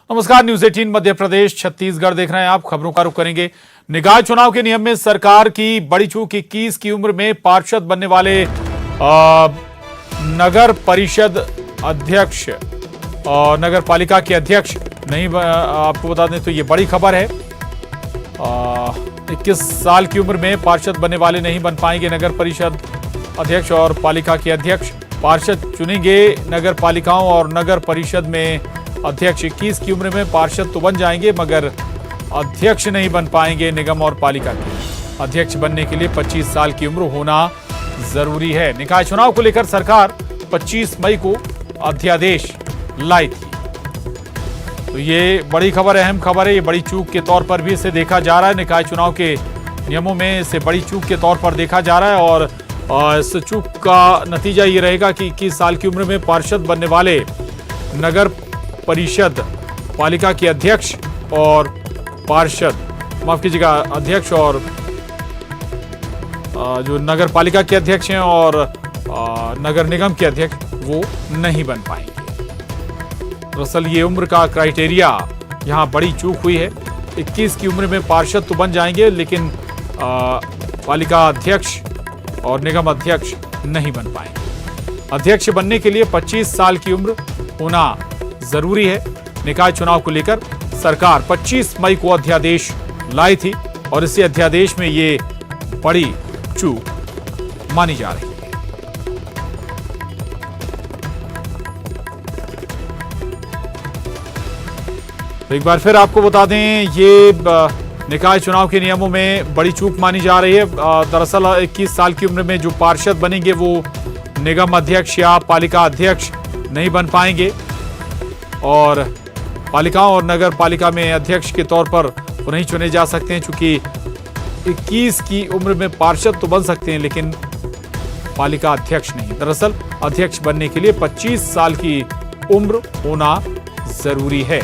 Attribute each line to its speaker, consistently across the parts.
Speaker 1: नमस्कार, न्यूज 18 मध्य प्रदेश छत्तीसगढ़ देख रहे हैं आप। खबरों का रुख करेंगे। निकाय चुनाव के नियम में सरकार की बड़ी चूक। 21 की उम्र में पार्षद बनने वाले नगर परिषद अध्यक्ष और नगर पालिका के अध्यक्ष नहीं। आपको बता दें तो ये बड़ी खबर है। 21 साल की उम्र में पार्षद बनने वाले नहीं बन पाएंगे नगर परिषद अध्यक्ष और पालिका के अध्यक्ष। पार्षद चुनेंगे नगर पालिकाओं और नगर परिषद में अध्यक्ष। 21 की उम्र में पार्षद तो बन जाएंगे मगर अध्यक्ष नहीं बन पाएंगे निगम और पालिका के। अध्यक्ष बनने के लिए 25 साल की उम्र होना जरूरी है। निकाय चुनाव को लेकर सरकार 25 मई को अध्यादेश लाई थी। तो ये बड़ी खबर है, अहम खबर है। ये बड़ी चूक के तौर पर भी इसे देखा जा रहा है। निकाय चुनाव के नियमों में इसे बड़ी चूक के तौर पर देखा जा रहा है और इस चूक का नतीजा ये रहेगा कि 21 साल की उम्र में पार्षद बनने वाले नगर परिषद पालिका के अध्यक्ष और अध्यक्ष और जो नगर पालिका के अध्यक्ष हैं और नगर निगम के अध्यक्ष वो नहीं बन पाएंगे। दरअसल ये उम्र का क्राइटेरिया यहाँ बड़ी चूक हुई है। 21 की उम्र में पार्षद तो बन जाएंगे लेकिन पालिका अध्यक्ष और निगम अध्यक्ष नहीं बन पाएंगे। अध्यक्ष बनने के लिए 25 साल की उम्र होना जरूरी है। निकाय चुनाव को लेकर सरकार 25 मई को अध्यादेश लाई थी और इसी अध्यादेश में ये बड़ी चूक मानी जा रही है। तो एक बार फिर आपको बता दें, ये निकाय चुनाव के नियमों में बड़ी चूक मानी जा रही है। दरअसल 21 साल की उम्र में जो पार्षद बनेंगे वो निगम अध्यक्ष या पालिका अध्यक्ष नहीं बन पाएंगे और पालिकाओं और नगर पालिका में अध्यक्ष के तौर पर वो नहीं चुने जा सकते हैं। चूंकि 21 की उम्र में पार्षद तो बन सकते हैं लेकिन पालिका अध्यक्ष नहीं। दरअसल अध्यक्ष बनने के लिए 25 साल की उम्र होना जरूरी है।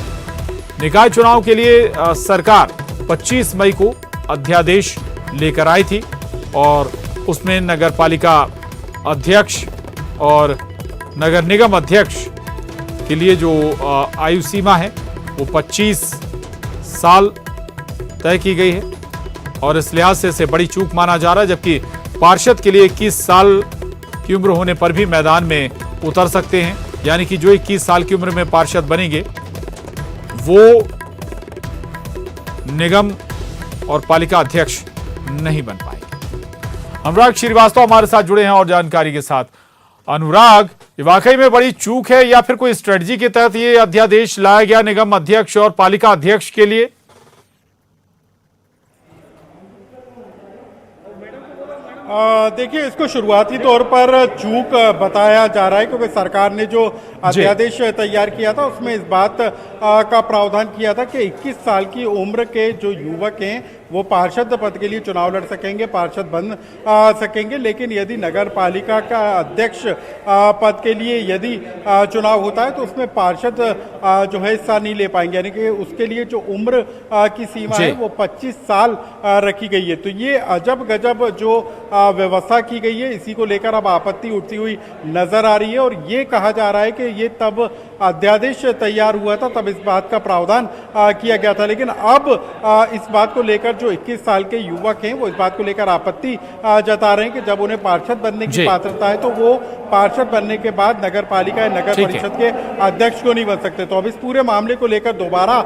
Speaker 1: निकाय चुनाव के लिए सरकार 25 मई को अध्यादेश लेकर आई थी और उसमें नगर पालिका अध्यक्ष और नगर निगम अध्यक्ष के लिए जो आयु सीमा है वो 25 साल तय की गई है और इस लिहाज से इसे बड़ी चूक माना जा रहा है। जबकि पार्षद के लिए 21 साल की उम्र होने पर भी मैदान में उतर सकते हैं, यानी कि जो 21 साल की उम्र में पार्षद बनेंगे वो निगम और पालिका अध्यक्ष नहीं बन पाएंगे। अनुराग श्रीवास्तव हमारे साथ जुड़े हैं और जानकारी के साथ। अनुराग, ये वाकई में बड़ी चूक है या फिर कोई स्ट्रेटजी के तहत ये अध्यादेश लाया गया निगम अध्यक्ष और पालिका अध्यक्ष के लिए?
Speaker 2: देखिए, इसको शुरुआती तौर पर चूक बताया जा रहा है क्योंकि सरकार ने जो अध्यादेश तैयार किया था उसमें इस बात का प्रावधान किया था कि 21 साल की उम्र के जो युवक हैं वो पार्षद पद के लिए चुनाव लड़ सकेंगे, पार्षद बन सकेंगे। लेकिन यदि नगर पालिका का अध्यक्ष पद के लिए यदि चुनाव होता है तो उसमें पार्षद जो है हिस्सा नहीं ले पाएंगे, यानी कि उसके लिए जो उम्र की सीमा है वो 25 साल रखी गई है। तो ये अजब गजब जो व्यवस्था की गई है, इसी को लेकर अब आपत्ति उठती हुई नजर आ रही है और ये कहा जा रहा है कि ये तब अध्यादेश तैयार हुआ था तब इस बात का प्रावधान किया गया था। लेकिन अब इस बात को लेकर जो 21 साल के युवक हैं वो इस बात को लेकर आपत्ति जता रहे हैं कि जब उन्हें पार्षद बनने की पात्रता है तो वो पार्षद बनने के बाद नगर पालिका या नगर परिषद के अध्यक्ष को नहीं बन सकते। तो अब इस पूरे मामले को लेकर दोबारा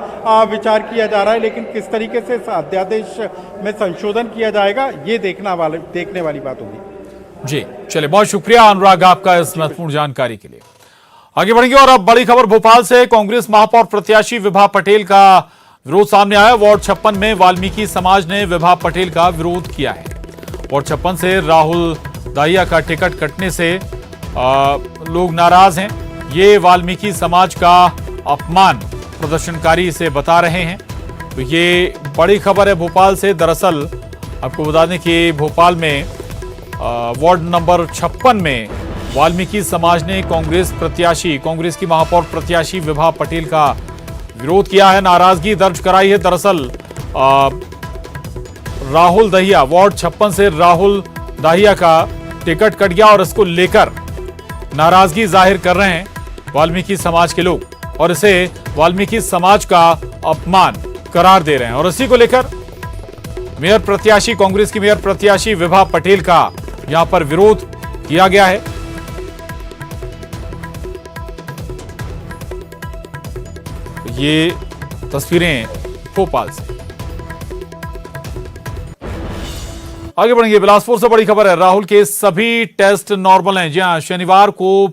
Speaker 2: विचार किया जा रहा है, लेकिन किस तरीके से इस अध्यादेश में संशोधन किया जाएगा ये देखने वाली बात होगी।
Speaker 1: जी चलिए, बहुत शुक्रिया अनुराग आपका इस महत्वपूर्ण जानकारी के लिए। आगे बढ़ेंगे और अब बड़ी खबर भोपाल से। कांग्रेस महापौर प्रत्याशी विभा पटेल का विरोध सामने आया। वार्ड 56 में वाल्मीकि समाज ने विभा पटेल का विरोध किया है। वार्ड 56 से राहुल दाहिया का टिकट कटने से लोग नाराज हैं। ये वाल्मीकि समाज का अपमान प्रदर्शनकारी इसे बता रहे हैं। तो ये बड़ी खबर है भोपाल से। दरअसल आपको बता दें कि भोपाल में वार्ड नंबर 56 में वाल्मीकि समाज ने कांग्रेस की महापौर प्रत्याशी विभा पटेल का विरोध किया है, नाराजगी दर्ज कराई है। दरअसल राहुल दहिया, वार्ड 56 से राहुल दाहिया का टिकट कट गया और इसको लेकर नाराजगी जाहिर कर रहे हैं वाल्मीकि समाज के लोग। और इसे वाल्मीकि समाज का अपमान करार दे रहे हैं। और इसी को लेकर मेयर प्रत्याशी, कांग्रेस की मेयर प्रत्याशी विभा पटेल का यहां पर विरोध किया गया है। ये तस्वीरें भोपाल से। आगे बढ़ेंगे, बिलासपुर से बड़ी खबर है। राहुल के सभी टेस्ट नॉर्मल हैं। जी हां, शनिवार को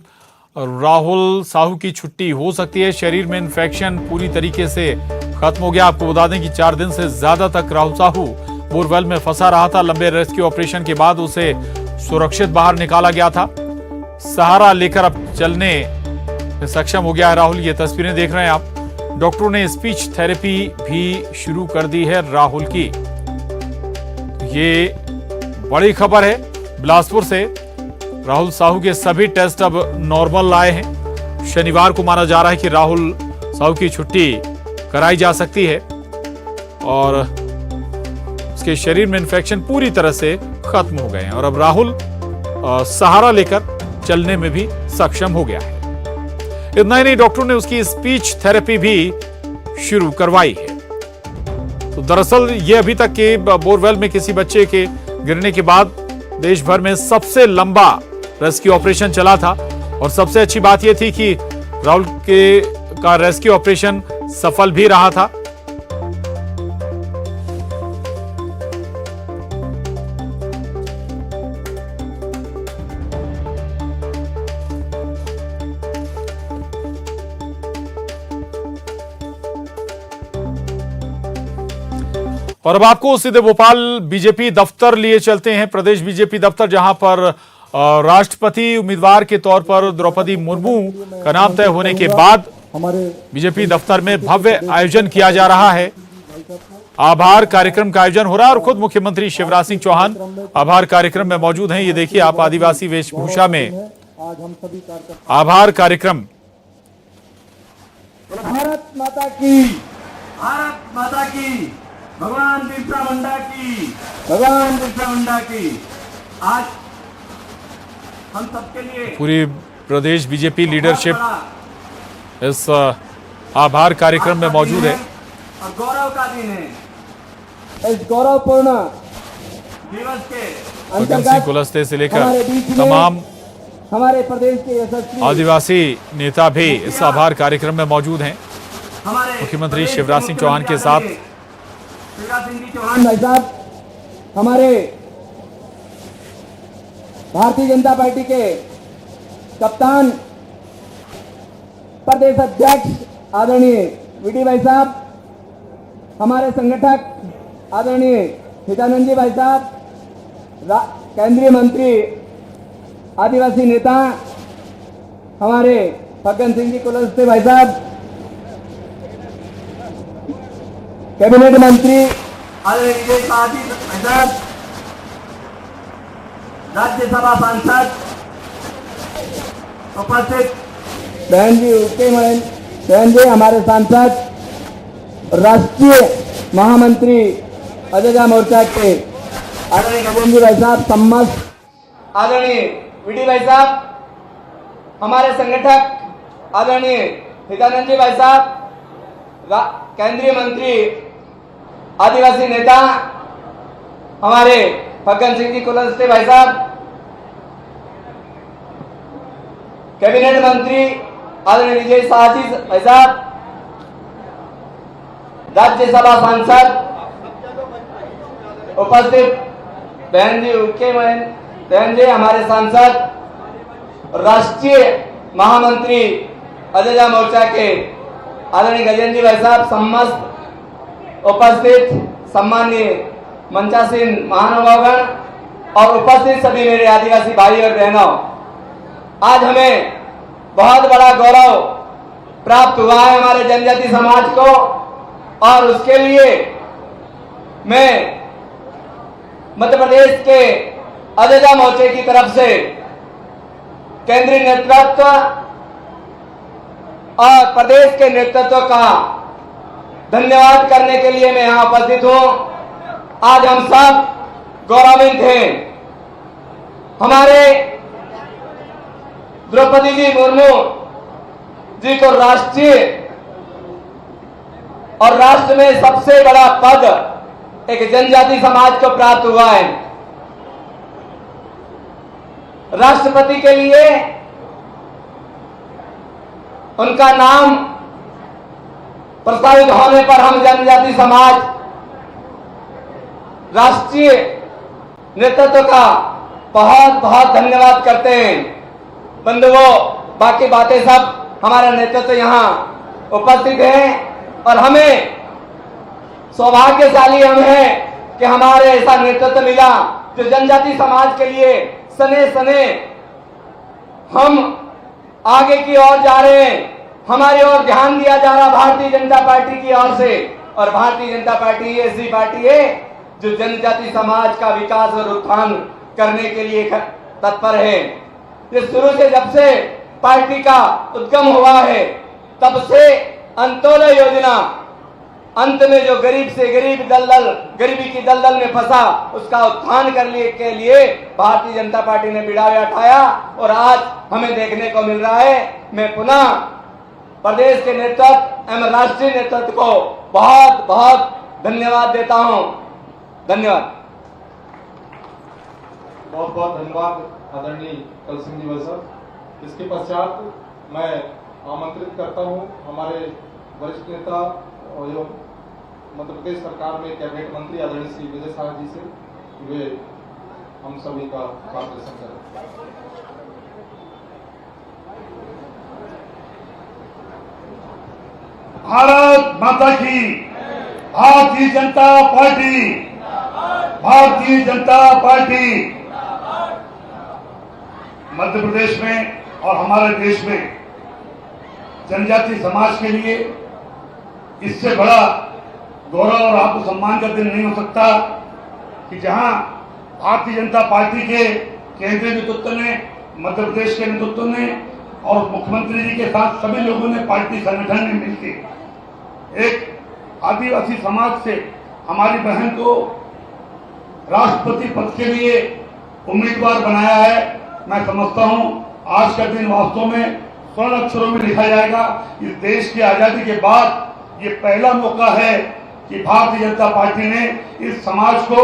Speaker 1: राहुल साहू की छुट्टी हो सकती है। शरीर में इन्फेक्शन पूरी तरीके से खत्म हो गया। आपको बता दें कि 4 दिन से ज्यादा तक राहुल साहू बोरवेल में फंसा रहा था। लंबे रेस्क्यू ऑपरेशन के बाद उसे सुरक्षित बाहर निकाला गया था। सहारा लेकर अब चलने में सक्षम हो गया है राहुल। ये तस्वीरें देख रहे हैं आप। डॉक्टरों ने स्पीच थेरेपी भी शुरू कर दी है राहुल की। ये बड़ी खबर है बिलासपुर से। राहुल साहू के सभी टेस्ट अब नॉर्मल आए हैं। शनिवार को माना जा रहा है कि राहुल साहू की छुट्टी कराई जा सकती है और उसके शरीर में इन्फेक्शन पूरी तरह से खत्म हो गए हैं और अब राहुल सहारा लेकर चलने में भी सक्षम हो गया है। इतना ही नहीं, डॉक्टरों ने उसकी स्पीच थेरेपी भी शुरू करवाई है। तो दरअसल ये अभी तक के बोरवेल में किसी बच्चे के गिरने के बाद देश भर में सबसे लंबा रेस्क्यू ऑपरेशन चला था और सबसे अच्छी बात यह थी कि राहुल का रेस्क्यू ऑपरेशन सफल भी रहा था। और अब आपको सीधे भोपाल बीजेपी दफ्तर लिए चलते हैं। प्रदेश बीजेपी दफ्तर, जहां पर राष्ट्रपति उम्मीदवार के तौर पर द्रौपदी मुर्मू का नाम तय होने के बाद बीजेपी दफ्तर में भव्य आयोजन किया जा रहा है। आभार कार्यक्रम का आयोजन हो रहा है और खुद मुख्यमंत्री शिवराज सिंह चौहान आभार कार्यक्रम में मौजूद हैं। ये देखिए आप, आदिवासी वेशभूषा में आभार कार्यक्रम।
Speaker 3: भारत माता की, भारत माता की, भगवान बिरसा मुंडा की, भगवान बिरसा मुंडा की। आज हम सबके लिए
Speaker 1: पूरी प्रदेश बीजेपी लीडरशिप इस आभार कार्यक्रम में मौजूद है
Speaker 3: और गौरव का दिन है। इस गौरवपूर्ण दिवस के
Speaker 1: भगत सिंह कुलस्ते से लेकर तमाम
Speaker 3: हमारे प्रदेश के यशस्वी
Speaker 1: आदिवासी नेता भी इस आभार कार्यक्रम में मौजूद हैं।
Speaker 3: हमारे
Speaker 1: मुख्यमंत्री शिवराज सिंह चौहान के साथ
Speaker 3: शिवराज सिंह जी चौहान भाई साहब, हमारे भारतीय जनता पार्टी के कप्तान प्रदेश अध्यक्ष आदरणीय वीडी भाई साहब, हमारे संगठक आदरणीय हितानंद जी भाई साहब, केंद्रीय मंत्री आदिवासी नेता हमारे फग्गन सिंह जी कुलस्ते भाई साहब, कैबिनेट मंत्री आदरणीय विजय शाह जी भाई साहब, राज्यसभा सांसद उपस्थित बहन जी उके बहन जी, हमारे सांसद, राष्ट्रीय महामंत्री अजजा मोर्चा के आदरणीय गजेंद्र जी भाई साहब, समस्त आदरणीय वीडी भाई साहब, हमारे संगठक आदरणीय हितानंद जी भाई साहब, केंद्रीय मंत्री आदिवासी नेता हमारे फग्गन सिंह जी कुलस्ते भाई साहब, कैबिनेट मंत्री आदरणीय विजय शाह जी भाई साहब, राज्यसभा सांसद उपस्थित बहन जी उके बहन जी, हमारे सांसद, राष्ट्रीय महामंत्री अजजा मोर्चा के आदरणीय गजेंद्र जी भाई साहब, समस्त उपस्थित सम्माननीय मंचासीन महानुभावगण और उपस्थित सभी मेरे आदिवासी भाई और बहनों, आज हमें बहुत बड़ा गौरव प्राप्त हुआ है हमारे जनजाति समाज को और उसके लिए मैं मध्य प्रदेश के अजजा मोर्चे की तरफ से केंद्रीय नेतृत्व और प्रदेश के नेतृत्व का धन्यवाद करने के लिए मैं यहां उपस्थित हूं। आज हम सब गौरवान्वित हैं। हमारे द्रौपदी जी मुर्मू जी को राष्ट्रीय और राष्ट्र में सबसे बड़ा पद एक जनजाति समाज को प्राप्त हुआ है। राष्ट्रपति के लिए उनका नाम प्रस्तावित होने पर हम जनजाति समाज राष्ट्रीय नेतृत्व का बहुत बहुत धन्यवाद करते हैं। बंधुओं, बाकी बातें सब हमारा नेतृत्व यहाँ उपस्थित है और हमें सौभाग्यशाली हम हैं कि हमारे ऐसा नेतृत्व मिला जो जनजाति समाज के लिए सने सने हम आगे की ओर जा रहे हैं। हमारी ओर ध्यान दिया जा रहा भारतीय जनता पार्टी की ओर से, और भारतीय जनता पार्टी ऐसी पार्टी है जो जनजाति समाज का विकास और उत्थान करने के लिए तत्पर है। ये शुरू से जब से पार्टी का उद्गम हुआ है तब से अंत्योदय योजना, अंत में जो गरीब से गरीब दलदल, गरीबी की दलदल में फंसा, उसका उत्थान करने के लिए भारतीय जनता पार्टी ने बिड़ावे उठाया और आज हमें देखने को मिल रहा है। मैं पुनः प्रदेश के नेतृत्व एवं राष्ट्रीय नेतृत्व को बहुत बहुत धन्यवाद देता हूं। धन्यवाद।
Speaker 4: बहुत बहुत धन्यवाद आदरणीय कल सिंह जी भाई साहब। इसके पश्चात मैं आमंत्रित करता हूं हमारे वरिष्ठ नेता एवं मध्य प्रदेश सरकार में कैबिनेट मंत्री आदरणीय श्री विजय शाह जी से, वे हम सभी का मार्गदर्शन करें।
Speaker 5: भारत माता की, भारतीय जनता पार्टी, भारतीय जनता पार्टी। मध्य प्रदेश में और हमारे देश में जनजाति समाज के लिए इससे बड़ा गौरव और आत्मसम्मान का दिन नहीं हो सकता कि जहां भारतीय जनता पार्टी के केंद्रीय नेतृत्व ने, मध्य प्रदेश के नेतृत्व ने और मुख्यमंत्री जी के साथ सभी लोगों ने, पार्टी संगठन ने मिलकर एक आदिवासी समाज से हमारी बहन को राष्ट्रपति पद के लिए उम्मीदवार बनाया है। मैं समझता हूं आज का दिन वास्तव में स्वर्ण अक्षरों में लिखा जाएगा। इस देश की आजादी के बाद ये पहला मौका है कि भारतीय जनता पार्टी ने इस समाज को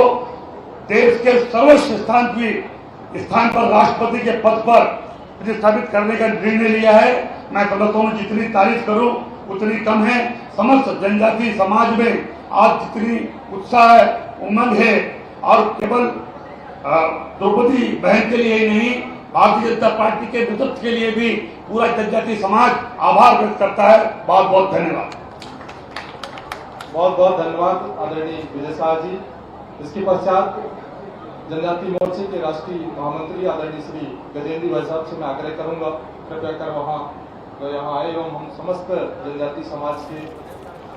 Speaker 5: देश के सर्वोच्च स्थान पर राष्ट्रपति के पद पर प्रतिष्ठापित करने का निर्णय लिया है। मैं समझता हूं जितनी तारीफ करूं उतनी कम है। समस्त जनजाति समाज में आज जितनी उत्साह है, उमंग है, और केवल द्रौपदी बहन के लिए ही नहीं, भारतीय जनता पार्टी के नेतृत्व के लिए भी पूरा जनजाति समाज आभार व्यक्त करता है। बहुत बहुत धन्यवाद।
Speaker 4: बहुत बहुत धन्यवाद आदरणीय विजय शाह जी। इसके पश्चात जनजाति मोर्चे के राष्ट्रीय महामंत्री आदरणीय श्री गजेंद्र भाई साहब से मैं आग्रह करूंगा कृपया कर यहाँ आए एवं हम समस्त जनजाति समाज के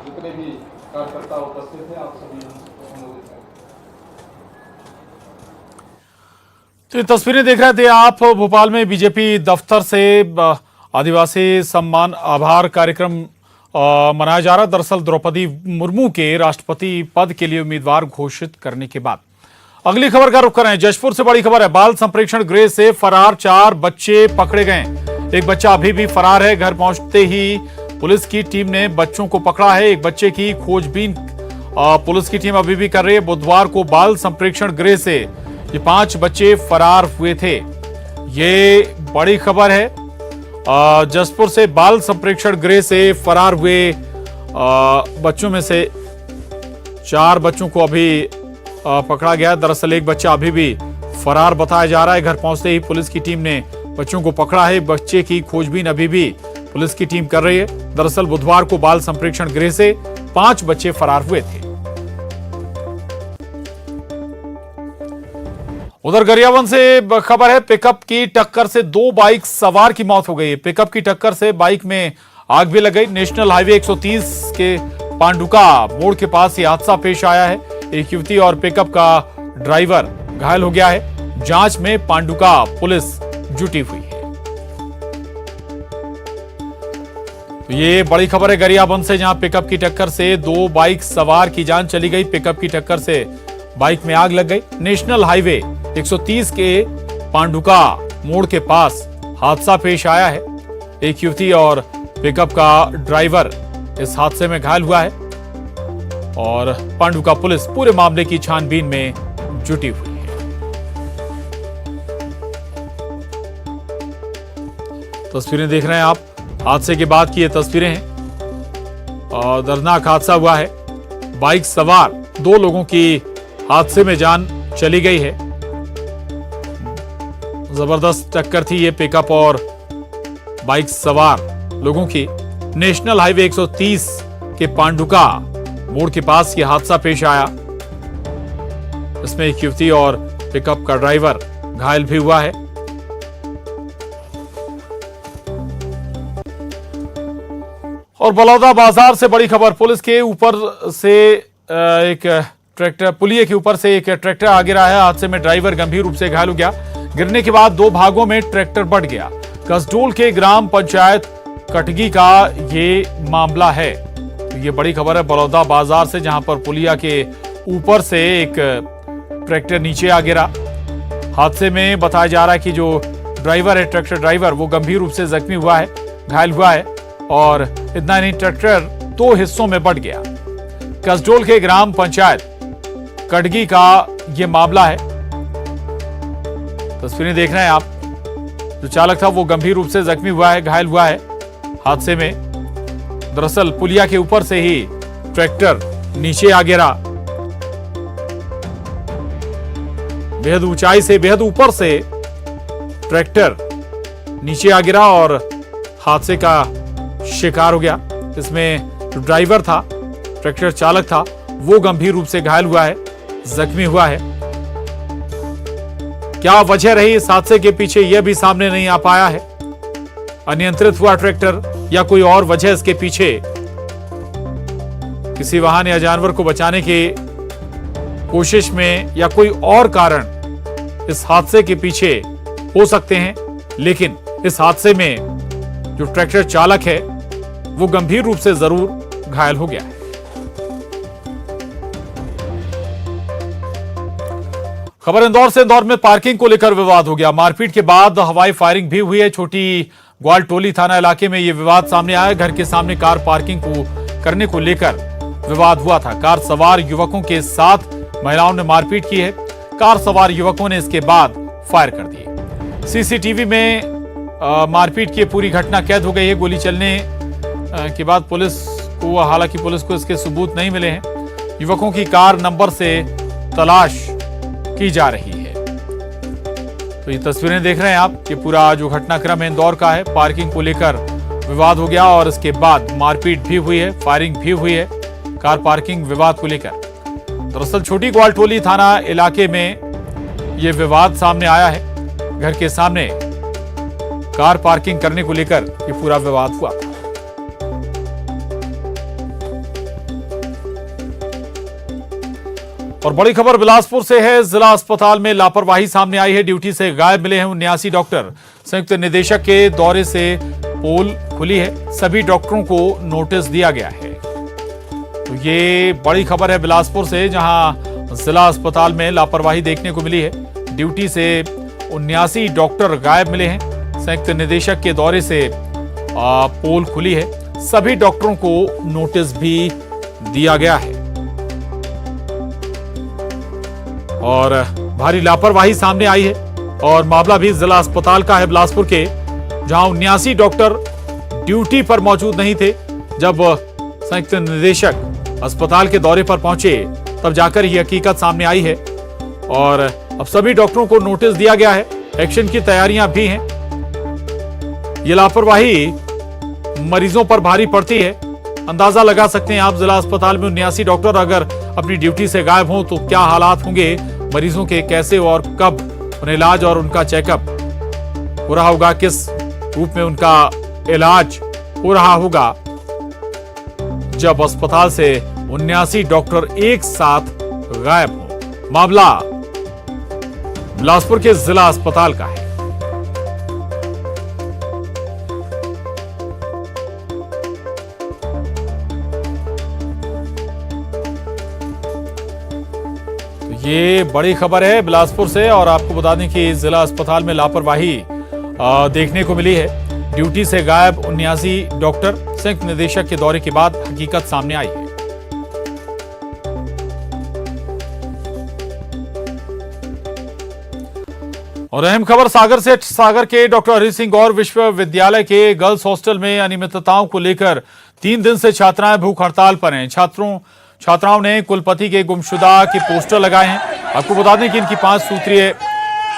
Speaker 4: जितने भी कार्यकर्ता उपस्थित हैं आप सभी संबोधित करें।
Speaker 1: तो ये तस्वीरें देख रहे थे आप। भोपाल में बीजेपी दफ्तर से आदिवासी सम्मान आभार कार्यक्रम मनाया जा रहा है। दरअसल द्रौपदी मुर्मू के राष्ट्रपति पद के लिए उम्मीदवार घोषित करने के बाद अगली खबर का रुख कर रहे हैं। जशपुर से बड़ी खबर है। बाल संप्रेक्षण गृह से फरार 4 बच्चे पकड़े गए। एक बच्चा अभी भी फरार है। घर पहुंचते ही पुलिस की टीम ने बच्चों को पकड़ा है। एक बच्चे की खोजबीन पुलिस की टीम अभी भी कर रही है। बुधवार को बाल संप्रेक्षण गृह से ये 5 बच्चे फरार हुए थे। ये बड़ी खबर है। जसपुर से बाल संप्रेक्षण गृह से फरार हुए बच्चों में से 4 बच्चों को अभी पकड़ा गया। दरअसल एक बच्चा अभी भी फरार बताया जा रहा है। घर पहुंचते ही पुलिस की टीम ने बच्चों को पकड़ा है। बच्चे की खोजबीन अभी भी पुलिस की टीम कर रही है। दरअसल बुधवार को बाल संप्रेक्षण गृह से 5 बच्चे फरार हुए थे। उधर गरियाबंद से खबर है। पिकअप की टक्कर से 2 बाइक सवार की मौत हो गई। पिकअप की टक्कर से बाइक में आग भी लग गई। नेशनल हाईवे 130 के पांडुका मोड़ के पास यह हादसा पेश आया है। एक युवती और पिकअप का ड्राइवर घायल हो गया है। जांच में पांडुका पुलिस जुटी हुई है। तो ये बड़ी खबर है गरियाबंद से, जहां पिकअप की टक्कर से 2 बाइक सवार की जान चली गई। पिकअप की टक्कर से बाइक में आग लग गई। नेशनल हाईवे 130 के पांडुका मोड़ के पास हादसा पेश आया है। एक युवती और पिकअप का ड्राइवर इस हादसे में घायल हुआ है और पांडुका पुलिस पूरे मामले की छानबीन में जुटी हुई है। तस्वीरें देख रहे हैं आप, हादसे के बाद की ये तस्वीरें हैं और दर्दनाक हादसा हुआ है। बाइक सवार 2 लोगों की हादसे में जान चली गई है। जबरदस्त टक्कर थी ये पिकअप और बाइक सवार लोगों की। नेशनल हाईवे 130 के पांडुका मोड़ के पास यह हादसा पेश आया। इसमें एक युवती और पिकअप का ड्राइवर घायल भी हुआ है। और बलौदा बाजार से बड़ी खबर, पुलिस के ऊपर से एक ट्रैक्टर, पुलिये के ऊपर से एक ट्रैक्टर आ गिरा है। हादसे में ड्राइवर गंभीर रूप से घायल हो गया। गिरने के बाद 2 भागों में ट्रैक्टर बंट गया। कसडोल के ग्राम पंचायत कटगी का ये मामला है। तो ये बड़ी खबर है बलौदा बाजार से, जहां पर पुलिया के ऊपर से एक ट्रैक्टर नीचे आ गिरा। हादसे में बताया जा रहा है कि जो ड्राइवर है, ट्रैक्टर ड्राइवर, वो गंभीर रूप से जख्मी हुआ है, घायल हुआ है। और इतना नहीं, ट्रैक्टर 2 हिस्सों में बंट गया। कसडोल के ग्राम पंचायत कटगी का यह मामला है। तस्वीरें देख रहे हैं आप। जो चालक था वो गंभीर रूप से जख्मी हुआ है, घायल हुआ है हादसे में। दरअसल पुलिया के ऊपर से ही ट्रैक्टर नीचे आ गिरा। बेहद ऊंचाई से, बेहद ऊपर से ट्रैक्टर नीचे आ गिरा और हादसे का शिकार हो गया। इसमें जो ड्राइवर था, ट्रैक्टर चालक था, वो गंभीर रूप से घायल हुआ है, जख्मी हुआ है। क्या वजह रही इस हादसे के पीछे, यह भी सामने नहीं आ पाया है। अनियंत्रित हुआ ट्रैक्टर या कोई और वजह इसके पीछे, किसी वाहन या जानवर को बचाने की कोशिश में या कोई और कारण इस हादसे के पीछे हो सकते हैं। लेकिन इस हादसे में जो ट्रैक्टर चालक है वो गंभीर रूप से जरूर घायल हो गया है। खबर इंदौर से। इंदौर में पार्किंग को लेकर विवाद हो गया। मारपीट के बाद हवाई फायरिंग भी हुई है। छोटी ग्वालटोली थाना इलाके में यह विवाद सामने आया। घर के सामने कार पार्किंग को करने को लेकर विवाद हुआ था। कार सवार युवकों के साथ महिलाओं ने मारपीट की है। कार सवार युवकों ने इसके बाद फायर कर दिए। सीसीटीवी में मारपीट की पूरी घटना कैद हो गई है। गोली चलने के बाद पुलिस को, हालांकि पुलिस को इसके सबूत नहीं मिले हैं। युवकों की कार नंबर से तलाश की जा रही है। तो ये तस्वीरें देख रहे हैं आप। ये पूरा जो घटनाक्रम है इंदौर का है। पार्किंग को लेकर विवाद हो गया और इसके बाद मारपीट भी हुई है, फायरिंग भी हुई है कार पार्किंग विवाद को लेकर। दरअसल छोटी ग्वालटोली थाना इलाके में यह विवाद सामने आया है। घर के सामने कार पार्किंग करने को लेकर यह पूरा विवाद हुआ था। और बड़ी खबर बिलासपुर से है। जिला अस्पताल में लापरवाही सामने आई है। ड्यूटी से गायब मिले हैं 79 डॉक्टर। संयुक्त निदेशक के दौरे से पोल खुली है। सभी डॉक्टरों को नोटिस दिया गया है। तो ये बड़ी खबर है बिलासपुर से, जहां जिला अस्पताल में लापरवाही देखने को मिली है। ड्यूटी से 79 डॉक्टर गायब मिले हैं। संयुक्त निदेशक के दौरे से पोल खुली है। सभी डॉक्टरों को नोटिस भी दिया गया है। और भारी लापरवाही सामने आई है और मामला भी जिला अस्पताल का है बिलासपुर के, जहां 79 डॉक्टर ड्यूटी पर मौजूद नहीं थे। जब संयुक्त निदेशक अस्पताल के दौरे पर पहुंचे तब जाकर यह हकीकत सामने आई है और अब सभी डॉक्टरों को नोटिस दिया गया है। एक्शन की तैयारियां भी हैं। यह लापरवाही मरीजों पर भारी पड़ती है। अंदाजा लगा सकते हैं आप, जिला अस्पताल में 79 डॉक्टर अगर अपनी ड्यूटी से गायब हों तो क्या हालात होंगे मरीजों के, कैसे और कब उन्हें इलाज और उनका चेकअप हो रहा होगा, किस रूप में उनका इलाज हो रहा होगा जब अस्पताल से 79 डॉक्टर एक साथ गायब हो। मामला बिलासपुर के जिला अस्पताल का है। ये बड़ी खबर है बिलासपुर से और आपको बता दें कि जिला अस्पताल में लापरवाही देखने को मिली है। ड्यूटी से गायब 79 डॉक्टर, संयुक्त निदेशक के दौरे के बाद हकीकत सामने आई है। और अहम खबर सागर से। सागर के डॉक्टर हरि सिंह गौर विश्वविद्यालय के गर्ल्स हॉस्टल में अनियमितताओं को लेकर 3 दिन से छात्राएं भूख हड़ताल पर हैं। छात्राओं ने कुलपति के गुमशुदा के पोस्टर लगाए हैं। आपको बता दें कि इनकी 5 सूत्रीय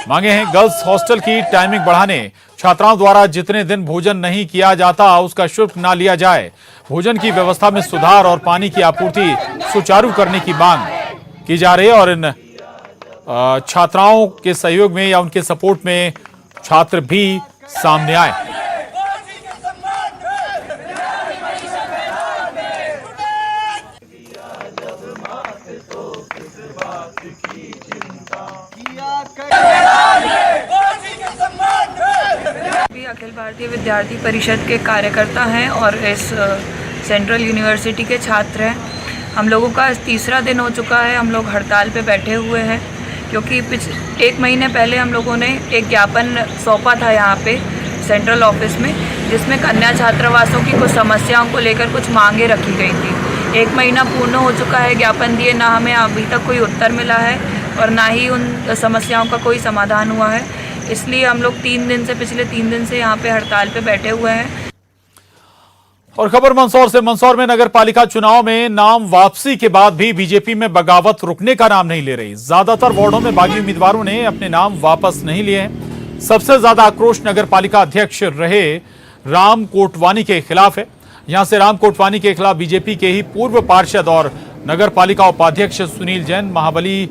Speaker 1: मांगे हैं। गर्ल्स हॉस्टल की टाइमिंग बढ़ाने, छात्राओं द्वारा जितने दिन भोजन नहीं किया जाता उसका शुल्क न लिया जाए, भोजन की व्यवस्था में सुधार और पानी की आपूर्ति सुचारू करने की मांग की जा रही है। और इन छात्राओं के सहयोग में या उनके सपोर्ट में छात्र भी सामने आए।
Speaker 6: भी अखिल भारतीय विद्यार्थी परिषद के कार्यकर्ता हैं और इस सेंट्रल यूनिवर्सिटी के छात्र हैं। हम लोगों का तीसरा दिन हो चुका है, हम लोग हड़ताल पे बैठे हुए हैं क्योंकि 1 महीने पहले हम लोगों ने एक ज्ञापन सौंपा था यहाँ पे सेंट्रल ऑफिस में, जिसमें कन्या छात्रावासों की कुछ समस्याओं को लेकर कुछ मांगे रखी गई थी। 1 महीना पूर्ण हो चुका है ज्ञापन दिए, ना हमें अभी तक कोई उत्तर मिला है और ना ही उन समस्याओं का कोई समाधान हुआ है। इसलिए हम लोग पिछले 3 दिन से यहाँ पे हड़ताल पे बैठे हुए हैं।
Speaker 1: और खबर मंदसौर से। मंदसौर में नगर पालिका चुनाव में नाम वापसी के बाद भी बीजेपी में बगावत रुकने का नाम नहीं ले रही। ज्यादातर वार्डों में बागी उम्मीदवारों ने अपने नाम वापस नहीं लिए हैं। सबसे ज्यादा आक्रोश नगर पालिका अध्यक्ष रहे राम कोटवानी के खिलाफ है। यहां से राम कोटवानी के खिलाफ बीजेपी के ही पूर्व पार्षद और नगर पालिका उपाध्यक्ष सुनील जैन महाबली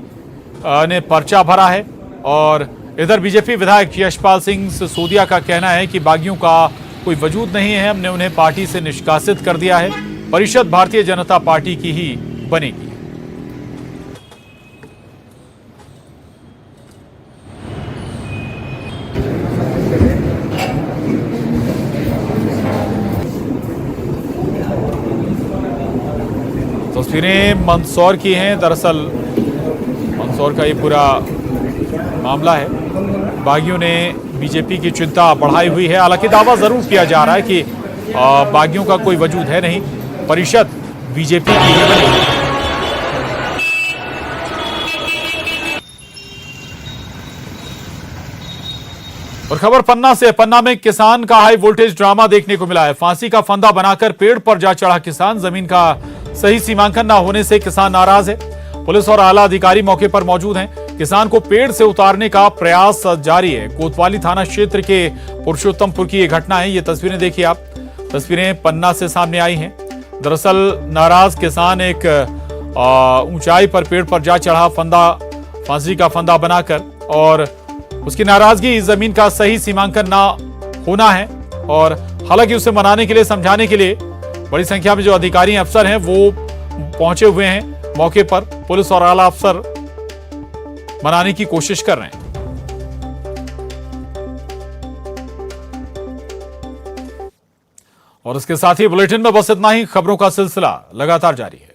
Speaker 1: ने पर्चा भरा है। और इधर बीजेपी विधायक यशपाल सिंह सिसोदिया का कहना है कि बागियों का कोई वजूद नहीं है, हमने उन्हें पार्टी से निष्कासित कर दिया है, परिषद भारतीय जनता पार्टी की ही बनेगी। तस्वीरें मंदसौर की हैं। दरअसल मंदसौर का ये पूरा मामला है। बागियों ने बीजेपी की चिंता बढ़ाई हुई है। हालांकि दावा जरूर किया जा रहा है कि बागियों का कोई वजूद है नहीं, परिषद बीजेपी की ही बनेगी। और खबर पन्ना से। पन्ना में किसान का हाई वोल्टेज ड्रामा देखने को मिला है। फांसी का फंदा बनाकर पेड़ पर जा चढ़ा किसान। जमीन का सही सीमांकन न होने से किसान नाराज है। पुलिस और आला अधिकारी मौके पर मौजूद हैं। किसान को पेड़ से उतारने का प्रयास जारी है। कोतवाली थाना क्षेत्र के पुरुषोत्तमपुर की यह घटना है। ये तस्वीरें देखिए आप। तस्वीरें पन्ना से सामने आई हैं। दरअसल नाराज किसान एक ऊंचाई पर पेड़ पर जा चढ़ा फांसी का फंदा बनाकर, और उसकी नाराजगी जमीन का सही सीमांकन ना होना है। और हालांकि उसे मनाने के लिए, समझाने के लिए बड़ी संख्या में जो अधिकारी अफसर हैं वो पहुंचे हुए हैं मौके पर। पुलिस और आला अफसर मनाने की कोशिश कर रहे हैं। और इसके साथ ही बुलेटिन में बस इतना ही। खबरों का सिलसिला लगातार जारी है।